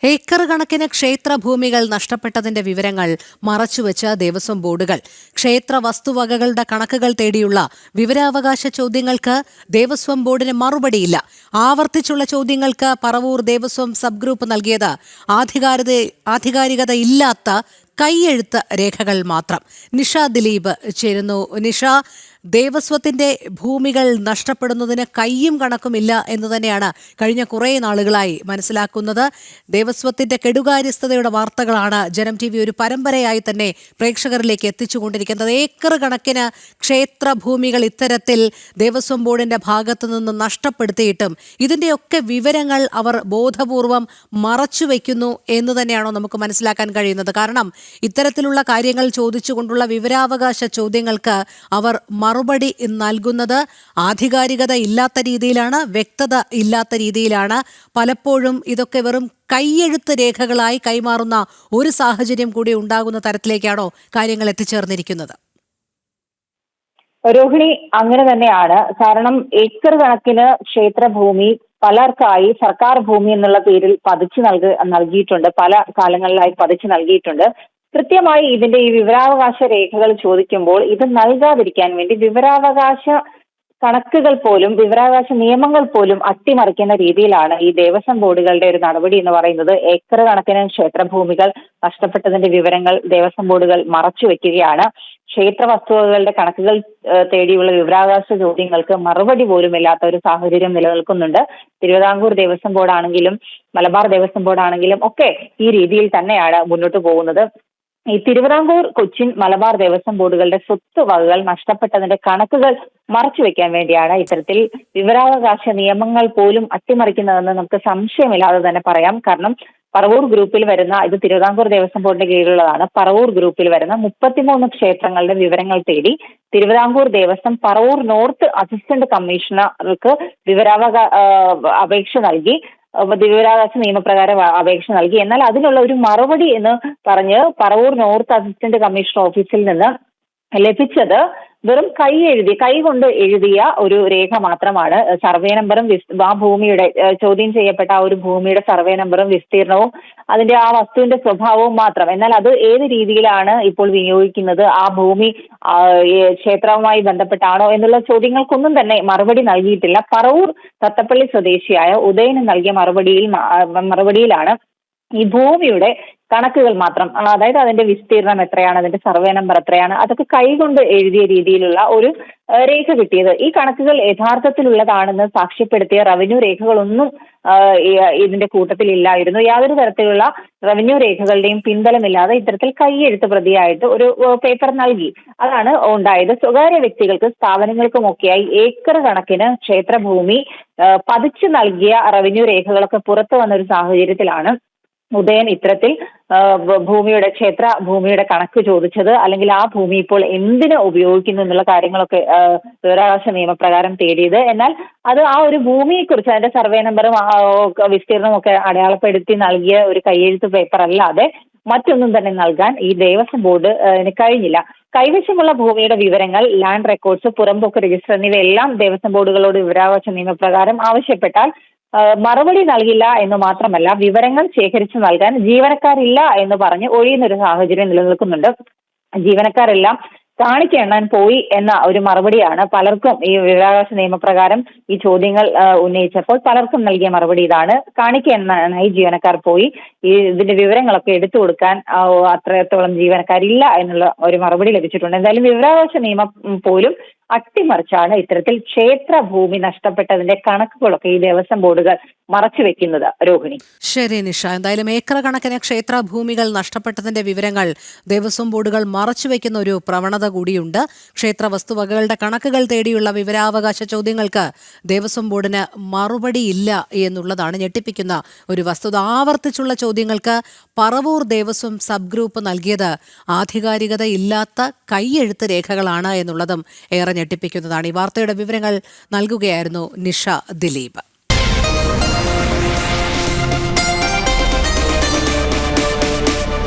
Acre കണക്കിന് ക്ഷേത്രഭൂമികൾ നഷ്ടപ്പെട്ടതിന്റെ വിവരങ്ങൾ മറച്ചുവെച്ച ദേവസ്വം ബോർഡുകൾ. ക്ഷേത്ര വസ്തുവകകളുടെ കണക്കുകൾ തേടിയുള്ള വിവരാവകാശ ചോദ്യങ്ങൾക്ക് ദേവസ്വം ബോർഡിന് മറുപടിയില്ല. ആവർത്തിച്ചുള്ള ചോദ്യങ്ങൾക്ക് പറവൂർ ദേവസ്വം സബ് ഗ്രൂപ്പ് നൽകിയത് ആധികാരികതയില്ലാത്ത കൈയെഴുത്ത് രേഖകൾ മാത്രം. നിഷ ദിലീപ് ചേരുന്നു. നിഷ, ദേവസ്വത്തിന്റെ ഭൂമികൾ നഷ്ടപ്പെടുന്നതിന് കയ്യും കണക്കുമില്ല എന്ന് തന്നെയാണ് കഴിഞ്ഞ കുറേ നാളുകളായി മനസ്സിലാക്കുന്നത്. ദേവസ്വത്തിന്റെ കെടുകാര്യസ്ഥതയുടെ വാർത്തകളാണ് ജനം TV ഒരു പരമ്പരയായി തന്നെ പ്രേക്ഷകരിലേക്ക് എത്തിച്ചുകൊണ്ടിരിക്കുന്നത്. ഏക്കർ കണക്കിന് ക്ഷേത്രഭൂമികൾ ഇത്തരത്തിൽ ദേവസ്വം ബോർഡിന്റെ ഭാഗത്തു നിന്ന് നഷ്ടപ്പെടുത്തിയിട്ടും ഇതിന്റെയൊക്കെ വിവരങ്ങൾ അവർ ബോധപൂർവം മറച്ചുവെക്കുന്നു എന്ന് തന്നെയാണോ നമുക്ക് മനസ്സിലാക്കാൻ കഴിയുന്നത്? കാരണം ഇത്തരത്തിലുള്ള കാര്യങ്ങൾ ചോദിച്ചുകൊണ്ടുള്ള വിവരാവകാശ ചോദ്യങ്ങൾക്ക് അവർ മറുപടി നൽകുന്നത് ആധികാരികത ഇല്ലാത്ത രീതിയിലാണ്, വ്യക്തത ഇല്ലാത്ത രീതിയിലാണ്. പലപ്പോഴും ഇതൊക്കെ വെറും കൈയെഴുത്ത് രേഖകളായി കൈമാറുന്ന ഒരു സാഹചര്യം കൂടി ഉണ്ടാകുന്ന തരത്തിലേക്കാണോ കാര്യങ്ങൾ എത്തിച്ചേർന്നിരിക്കുന്നത്? രോഹിണി, അങ്ങനെ തന്നെയാണ്. കാരണം ഏക്കർ കണക്കിന് ക്ഷേത്രഭൂമി പലർക്കായി സർക്കാർ ഭൂമി എന്നുള്ള പേരിൽ പതിച്ചു നൽകിയിട്ടുണ്ട്. പല കാലങ്ങളിലായി പതിച്ചു നൽകിയിട്ടുണ്ട്. കൃത്യമായി ഇതിന്റെ ഈ വിവരാവകാശ രേഖകൾ ചോദിക്കുമ്പോൾ ഇത് നൽകാതിരിക്കാൻ വേണ്ടി വിവരാവകാശ കണക്കുകൾ പോലും വിവരാവകാശ നിയമങ്ങൾ പോലും അട്ടിമറിക്കുന്ന രീതിയിലാണ് ഈ ദേവസ്വം ബോർഡുകളുടെ ഒരു നടപടി എന്ന് പറയുന്നത്. ഏക്കർ കണക്കിന് ക്ഷേത്രഭൂമികൾ നഷ്ടപ്പെട്ടതിന്റെ വിവരങ്ങൾ ദേവസ്വം ബോർഡുകൾ മറച്ചു വെക്കുകയാണ്. ക്ഷേത്ര വസ്തുവകകളുടെ കണക്കുകൾ തേടിയുള്ള വിവരാവകാശ ചോദ്യങ്ങൾക്ക് മറുപടി പോലും ഇല്ലാത്ത ഒരു സാഹചര്യം നിലനിൽക്കുന്നുണ്ട്. തിരുവിതാംകൂർ ദേവസ്വം ബോർഡാണെങ്കിലും മലബാർ ദേവസ്വം ബോർഡാണെങ്കിലും ഒക്കെ ഈ രീതിയിൽ തന്നെയാണ് മുന്നോട്ട് പോകുന്നത്. ഈ തിരുവിതാംകൂർ, കൊച്ചിൻ, മലബാർ ദേവസ്വം ബോർഡുകളുടെ സ്വത്ത് വകകൾ നഷ്ടപ്പെട്ടതിന്റെ കണക്കുകൾ മറച്ചുവെക്കാൻ വേണ്ടിയാണ് ഇത്തരത്തിൽ വിവരാവകാശ നിയമങ്ങൾ പോലും അട്ടിമറിക്കുന്നതെന്ന് നമുക്ക് സംശയമില്ലാതെ തന്നെ പറയാം. കാരണം പറവൂർ ഗ്രൂപ്പിൽ വരുന്ന, ഇത് തിരുവിതാംകൂർ ദേവസ്വം ബോർഡിന്റെ കീഴിലുള്ളതാണ്, പറവൂർ ഗ്രൂപ്പിൽ വരുന്ന 33 ക്ഷേത്രങ്ങളുടെ വിവരങ്ങൾ തേടി തിരുവിതാംകൂർ ദേവസ്വം പറവൂർ നോർത്ത് അസിസ്റ്റന്റ് കമ്മീഷണർക്ക് അപേക്ഷ നൽകി. വിവരാവകാശ നിയമപ്രകാരം അപേക്ഷ നൽകി. എന്നാൽ അതിനുള്ള ഒരു മറുപടി എന്ന് പറഞ്ഞ് പറവൂർ നോർത്ത് അസിസ്റ്റന്റ് കമ്മീഷണർ ഓഫീസിൽ നിന്ന് ലഭിച്ചത് വെറും കൈ കൊണ്ട് എഴുതിയ ഒരു രേഖ മാത്രമാണ്. സർവേ നമ്പറും ആ ഭൂമിയുടെ ചോദ്യം ചെയ്യപ്പെട്ട ആ ഒരു ഭൂമിയുടെ സർവേ നമ്പറും വിസ്തീർണവും അതിന്റെ ആ വസ്തുവിന്റെ സ്വഭാവവും മാത്രം. എന്നാൽ അത് ഏത് രീതിയിലാണ് ഇപ്പോൾ വിനിയോഗിക്കുന്നത്, ആ ഭൂമി ക്ഷേത്രവുമായി ബന്ധപ്പെട്ടാണോ എന്നുള്ള ചോദ്യങ്ങൾക്കൊന്നും തന്നെ മറുപടി നൽകിയിട്ടില്ല. പറവൂർ തത്തപ്പള്ളി സ്വദേശിയായ ഉദയന് നൽകിയ മറുപടിയിലാണ് ഈ ഭൂമിയുടെ കണക്കുകൾ മാത്രം, അതായത് അതിന്റെ വിസ്തീർണം എത്രയാണ്, അതിന്റെ സർവേ നമ്പർ എത്രയാണ്, അതൊക്കെ കൈകൊണ്ട് എഴുതിയ രീതിയിലുള്ള ഒരു രേഖ കിട്ടിയത്. ഈ കണക്കുകൾ യഥാർത്ഥത്തിലുള്ളതാണെന്ന് സാക്ഷ്യപ്പെടുത്തിയ റവന്യൂ രേഖകളൊന്നും ഇതിന്റെ കൂട്ടത്തിൽ ഇല്ലായിരുന്നു. യാതൊരു തരത്തിലുള്ള റവന്യൂ രേഖകളുടെയും പിൻബലമില്ലാതെ ഇത്തരത്തിൽ കൈയെഴുത്ത് പ്രതിയായിട്ട് ഒരു പേപ്പർ നൽകി. അതാണ് ഉണ്ടായത്. സ്വകാര്യ വ്യക്തികൾക്ക്, സ്ഥാപനങ്ങൾക്കുമൊക്കെയായി ഏക്കർ കണക്കിന് ക്ഷേത്രഭൂമി പതിച്ചു നൽകിയ റവന്യൂ രേഖകളൊക്കെ പുറത്തു വന്ന ഒരു സാഹചര്യത്തിലാണ് ഉദയൻ ഇത്തരത്തിൽ ഭൂമിയുടെ കണക്ക് ചോദിച്ചത്. അല്ലെങ്കിൽ ആ ഭൂമി ഇപ്പോൾ എന്തിനു ഉപയോഗിക്കുന്നു എന്നുള്ള കാര്യങ്ങളൊക്കെ വിവരാവകാശ നിയമപ്രകാരം തേടിയത്. എന്നാൽ അത് ആ ഒരു ഭൂമിയെക്കുറിച്ച് അതിന്റെ സർവേ നമ്പറും വിസ്തീർണവും ഒക്കെ അടയാളപ്പെടുത്തി നൽകിയ ഒരു കൈയെഴുത്ത് പേപ്പർ അല്ലാതെ മറ്റൊന്നും തന്നെ നൽകാൻ ഈ ദേവസ്വം ബോർഡ് കഴിഞ്ഞില്ല. കൈവശമുള്ള ഭൂമിയുടെ വിവരങ്ങൾ, ലാൻഡ് റെക്കോർഡ്സ്, പുറമ്പോക്ക് രജിസ്റ്റർ എന്നിവയെല്ലാം ദേവസ്വം ബോർഡുകളോട് വിവരാവകാശ നിയമപ്രകാരം ആവശ്യപ്പെട്ടാൽ മറുപടി നൽകില്ല എന്ന് മാത്രമല്ല, വിവരങ്ങൾ ശേഖരിച്ചു നൽകാൻ ജീവനക്കാരില്ല എന്ന് പറഞ്ഞ് ഒഴിയുന്നൊരു സാഹചര്യം നിലനിൽക്കുന്നുണ്ട്. ജീവനക്കാരെല്ലാം കാണിക്ക എണ്ണാൻ പോയി എന്ന ഒരു മറുപടിയാണ് പലർക്കും ഈ വിവരാവകാശ നിയമപ്രകാരം ഈ ചോദ്യങ്ങൾ ഉന്നയിച്ചപ്പോൾ പലർക്കും നൽകിയ മറുപടി ഇതാണ്. കാണിക്ക എണ്ണാനായി ജീവനക്കാർ പോയി, ഇതിന്റെ വിവരങ്ങളൊക്കെ എടുത്തു കൊടുക്കാൻ അത്രത്തോളം ജീവനക്കാരില്ല എന്നുള്ള ഒരു മറുപടി ലഭിച്ചിട്ടുണ്ട്. എന്തായാലും വിവരാവകാശ നിയമം പോലും അട്ടിമറിച്ചാണ് ഇത്തരത്തിൽ ക്ഷേത്രഭൂമി നഷ്ടപ്പെട്ടതിന്റെ കണക്കുകളൊക്കെ ഈ ദേവസ്വം ബോർഡുകൾ മറച്ചു വെക്കുന്നത്. രോഹിണി. ശരി നിഷ, എന്തായാലും ഏക്കർ കണക്കിന് ക്ഷേത്രഭൂമികൾ നഷ്ടപ്പെട്ടതിന്റെ വിവരങ്ങൾ ദേവസ്വം ബോർഡുകൾ മറച്ചുവെക്കുന്ന ഒരു പ്രവണത കൂടിയുണ്ട്. ക്ഷേത്ര വസ്തുവകകളുടെ കണക്കുകൾ തേടിയുള്ള വിവരാവകാശ ചോദ്യങ്ങൾക്ക് ദേവസ്വം ബോർഡിന് മറുപടിയില്ല എന്നുള്ളതാണ് ഞെട്ടിപ്പിക്കുന്ന ഒരു വസ്തുത. ആവർത്തിച്ചുള്ള ചോദ്യങ്ങൾക്ക് പറവൂർ ദേവസ്വം സബ് ഗ്രൂപ്പ് നൽകിയത് ആധികാരികതയില്ലാത്ത കൈയെഴുത്ത് രേഖകളാണ് എന്നുള്ളതും ഏറെ ഞെട്ടിപ്പിക്കുന്നതാണ്. ഈ വാർത്തയുടെ വിവരങ്ങൾ നൽകുകയായിരുന്നു നിഷ ദിലീപ്.